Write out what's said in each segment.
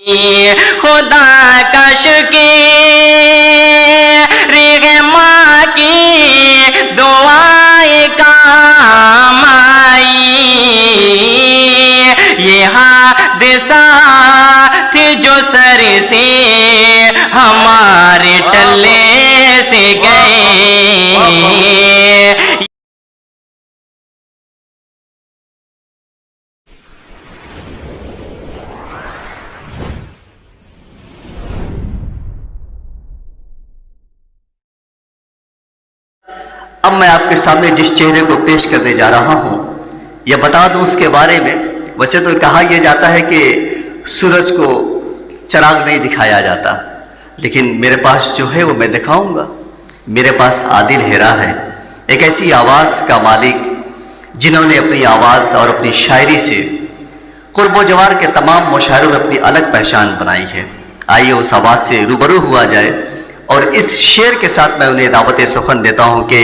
خدا کا شکر ہے ماں کی دعائیں کام آئی، یہ حادثات جو سر سے ہمارے ٹلے سے گئے۔ اب میں آپ کے سامنے جس چہرے کو پیش کرنے جا رہا ہوں یہ بتا دوں اس کے بارے میں، ویسے تو کہا یہ جاتا ہے کہ سورج کو چراغ نہیں دکھایا جاتا، لیکن میرے پاس جو ہے وہ میں دکھاؤں گا۔ میرے پاس عادل ہیرا ہے، ایک ایسی آواز کا مالک جنہوں نے اپنی آواز اور اپنی شاعری سے قرب و جوار کے تمام مشاعروں میں اپنی الگ پہچان بنائی ہے۔ آئیے اس آواز سے روبرو ہوا جائے، اور اس شعر کے ساتھ میں انہیں دعوت سخن دیتا ہوں کہ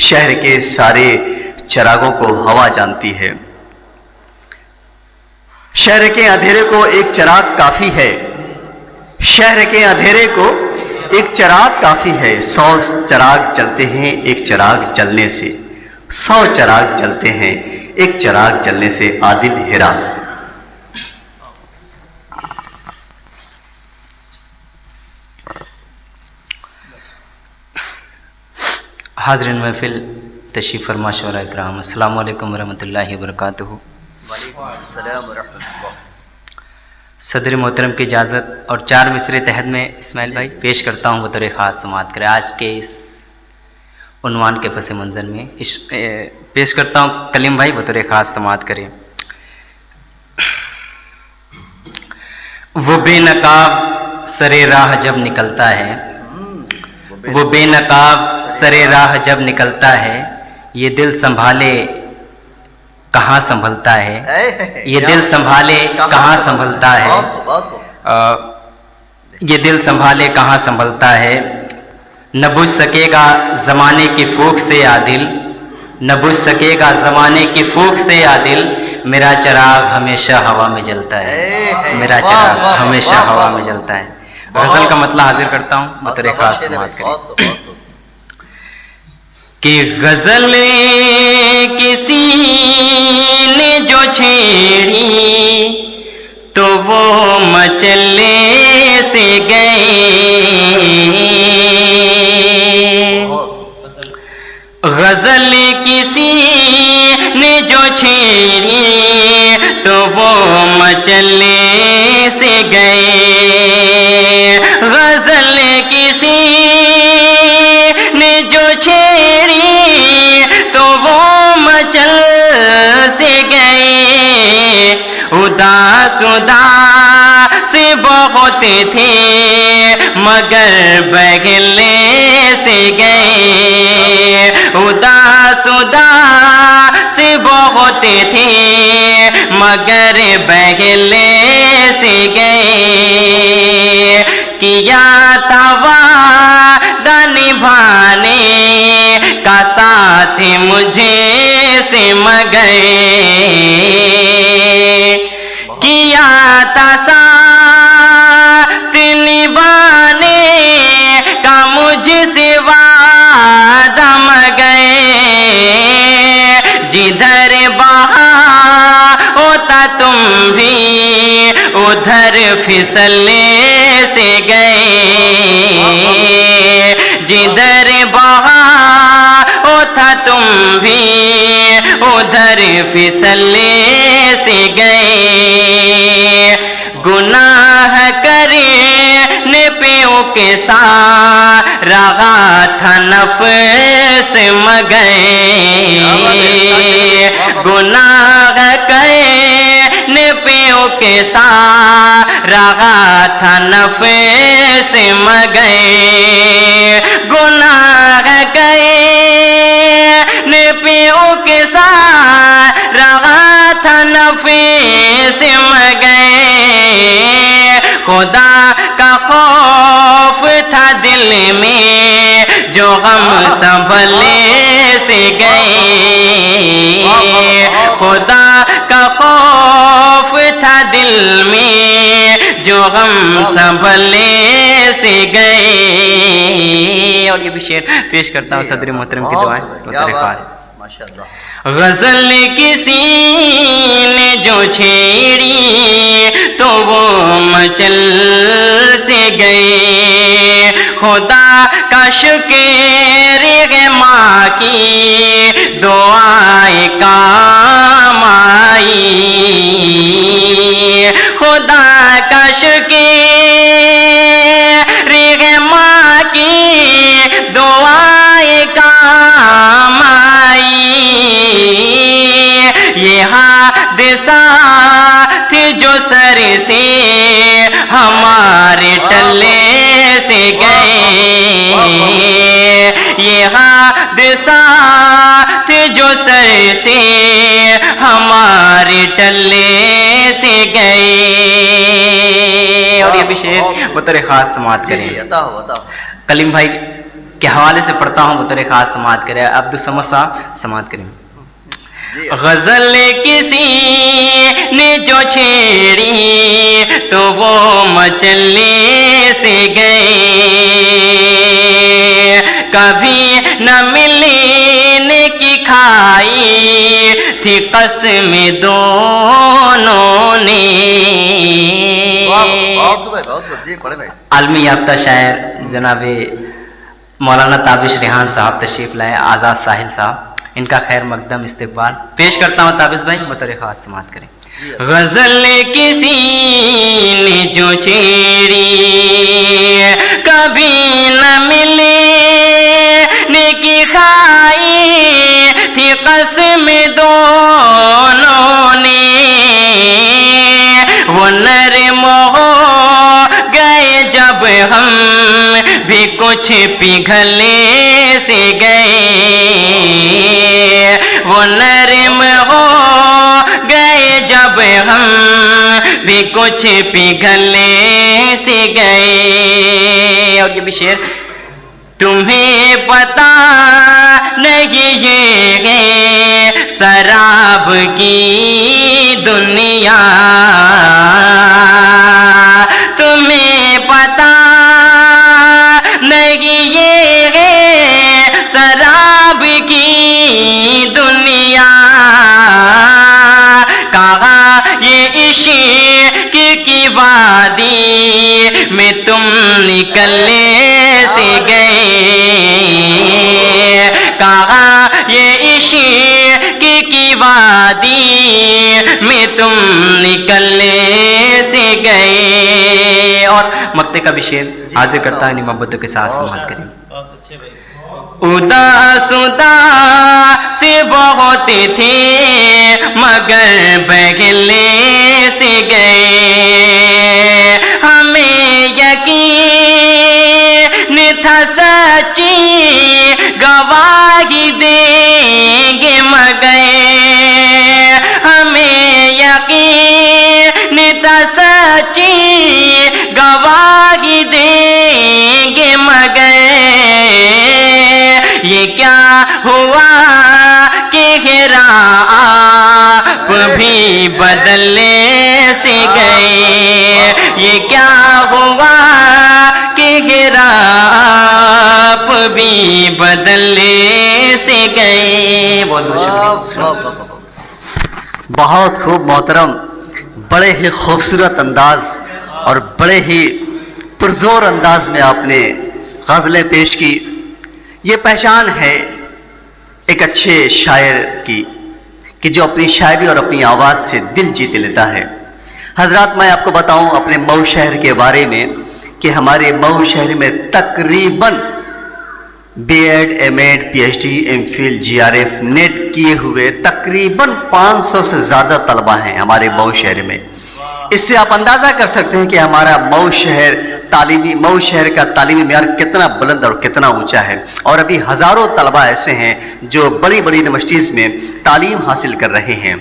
شہر کے سارے چراغوں کو ہوا جانتی ہے۔ شہر کے اندھیرے کو ایک چراغ کافی ہے، شہر کے اندھیرے کو ایک چراغ کافی ہے، 100 چراغ جلتے ہیں ایک چراغ جلنے سے، 100 چراغ جلتے ہیں ایک چراغ جلنے سے۔ عادل ہیرا۔ حاضرین محفل تشریف فرما شعراء کرام، السلام علیکم ورحمۃ اللہ وبرکاتہ۔ وعلیکم السلام ورحمۃ اللہ۔ صدر محترم کی اجازت اور 4 مصرے تحت میں اسماعیل بھائی پیش کرتا ہوں، بطور خاص سماعت کرے۔ آج کے اس عنوان کے پس منظر میں پیش کرتا ہوں، کلیم بھائی بطور خاص سماعت کرے۔ وہ بے نقاب سرے راہ جب نکلتا ہے، وہ بے نقاب سرے راہ جب نکلتا ہے، یہ دل سنبھالے کہاں سنبھلتا ہے، یہ دل سنبھالے کہاں سنبھلتا ہے، یہ دل سنبھالے کہاں سنبھلتا ہے۔ نہ بجھ سکے گا زمانے کی پھوک سے عادل، نہ بجھ سکے گا زمانے کی پھوک سے عادل، میرا چراغ ہمیشہ ہوا میں جلتا ہے، میرا چراغ ہمیشہ ہوا میں جلتا ہے۔ غزل کا مطلب حاضر کرتا ہوں، بطور خاص سماعت کریں کہ غزل کسی نے جو چھیڑی تو وہ مچلے سے گئے، غزل کسی نے جو چھیڑی تو وہ مچلے سے گئے، غزل کسی نے جو چھیڑی تو وہ مچل سے گئے، اداس اداس بہت تھے مگر بگلے سے گئے، اداس اداس بہت تھے مگر بگلے سے گئے، کیا تھا وعدہ نبھانے کا ساتھ مجھے سے مگر، کیا تھا ساتھ نبھانے کا مجھ سے وعدہ مگر، جدھر بہا ہوتا تم بھی ادھر پھسلنے سے گئے، جدھر بہا ہوتا تم بھی ادھر پھسلنے سے گئے، گناہ کرنے پہ اکسا رہا تھا نفس مگر، گناہ کرنے پہ اکسا رہا تھا نفس مگر، گناہ کرنے پہ اکسا رہا تھا نفس مگر، خدا کا خوف تھا دل میں جو ہم سنبھلے سے گئے، خدا کا خوف تھا دل میں جو غم سنبھلنے سے گئے. اور یہ بھی شعر پیش کرتا ہوں صدر محترم کی دعائیں. ماشاءاللہ. غزل کسی نے جو چھیڑی تو وہ مچل سے گئے. خدا کا شکر ہے ماں کی دعائیں کام آئی. خدا کا شکر ہے ماں کی دعائیں کام آئی. یہ حادثات جو سر سے ہمارے ٹلے سے گئے. یہ حادثات جو سر سے ہمارے ٹلے سے گئے. اور یہ بھی شعر بطور خاص سماعت کریں. کلیم بھائی کے حوالے سے پڑھتا ہوں, بطور خاص سماعت کریں. عبدالصمد صاحب سماعت کریں. غزل کسی نے جو چھیڑی تو وہ مچلنے سے گئے. کبھی نہ ملنے کی کھائی تھی قسم دونوں نے. عالمی یافتہ شاعر جناب مولانا تابش ریحان صاحب تشریف لائے. آزاد ساحل صاحب, ان کا خیر مقدم استقبال پیش کرتا ہوں. تابش بھائی بطور خاص سماعت کریں. غزل کسی نے جو چھیڑی کبھی نہ ملنے کی کھائی تھی قسم دونوں نے. وہ نرم ہو گئے جب ہم بھی کچھ پگھلنے سے گئے. وہ نرم ہو گئے جب ہم بھی کچھ پگھلنے سے گئے. اور یہ بھی شعر تمہیں پتہ نہیں یہ ہے سراب کی دنیا. تمہیں پتہ نہیں یہ ہے سراب کی دنیا. کہاں یہ عشق کی وادی میں تم نکلنے سے گئے. کہاں یہ عشق کی وادی میں تم نکلنے سے گئے. اور مقطع کا بھی شعر حاضر کرتا ہے, محبتوں کے ساتھ سماعت کریں. اداس سے بہت تھے مگر بہلنے سے گئے. ہمیں یقین تھا سچی گواہی دیں گے مگر. ہمیں یقین تھا سچی گواہی دیں گے مگر. یہ کیا ہوا کہ آپ بھی بدلنے سے گئے. یہ کیا ہوا کہ آپ بھی بدلنے سے گئے. بہت خوب محترم, بڑے ہی خوبصورت انداز اور بڑے ہی پرزور انداز میں آپ نے غزلیں پیش کی. یہ پہچان ہے ایک اچھے شاعر کی کہ جو اپنی شاعری اور اپنی آواز سے دل جیت لیتا ہے. حضرات, میں آپ کو بتاؤں اپنے مئو شہر کے بارے میں کہ ہمارے مئو شہر میں تقریباً B Ed, M Ed, P H D, M Phil, G R F, NET کیے ہوئے تقریباً 500 سے زیادہ طلبہ ہیں ہمارے مئو شہر میں. اس سے آپ اندازہ کر سکتے ہیں کہ ہمارا مئو شہر کا تعلیمی معیار کتنا بلند اور کتنا اونچا ہے. اور ابھی ہزاروں طلبہ ایسے ہیں جو بڑی بڑی یونیورسٹیز میں تعلیم حاصل کر رہے ہیں.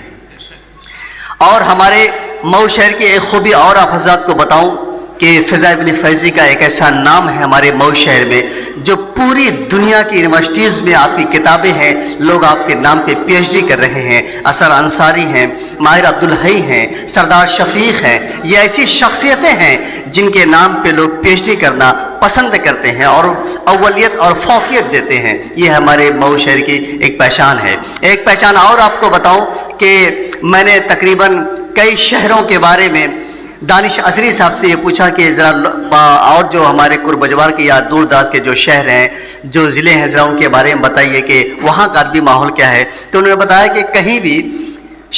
اور ہمارے مئو شہر کی ایک خوبی اور آپ حضرات کو بتاؤں کہ فضا ابن فیضی کا ایک ایسا نام ہے ہمارے مئو شہر میں جو پوری دنیا کی یونیورسٹیز میں آپ کی کتابیں ہیں، لوگ آپ کے نام پہ پی ایچ ڈی کر رہے ہیں۔ اثر انصاری ہیں، ماہر عبدالحی ہیں، سردار شفیق ہیں، یہ ایسی شخصیتیں ہیں جن کے نام پہ لوگ پی ایچ ڈی کرنا پسند کرتے ہیں اور اولیت اور فوقیت دیتے ہیں۔ یہ ہمارے مئو شہر کی ایک پہچان ہے۔ ایک پہچان اور آپ کو بتاؤں کہ میں نے تقریباً کئی شہروں کے بارے میں دانش عصری صاحب سے یہ پوچھا کہ ذرا اور جو ہمارے قرب جوار کے یا دور دراز کے جو شہر ہیں، جو ضلع ہیں، ذرا ان کے بارے میں بتائیے کہ وہاں کا ادبی ماحول کیا ہے۔ تو انہوں نے بتایا کہ کہیں بھی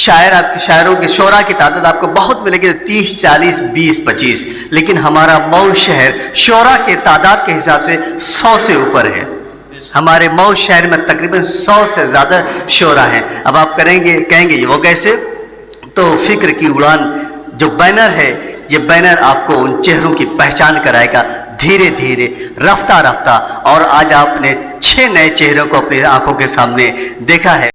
شاعروں کے شعراء کی تعداد آپ کو بہت ملے گی، 30 40 20 25، لیکن ہمارا مئو شہر شعراء کے تعداد کے حساب سے 100 سے اوپر ہے۔ ہمارے مئو شہر میں تقریباً 100 سے زیادہ شعراء ہیں۔ اب آپ کہیں گے وہ کیسے؟ تو فکر کی اڑان جو بینر ہے، یہ بینر آپ کو ان چہروں کی پہچان کرائے گا دھیرے دھیرے، رفتہ رفتہ، اور آج آپ نے 6 نئے چہروں کو اپنی آنکھوں کے سامنے دیکھا ہے۔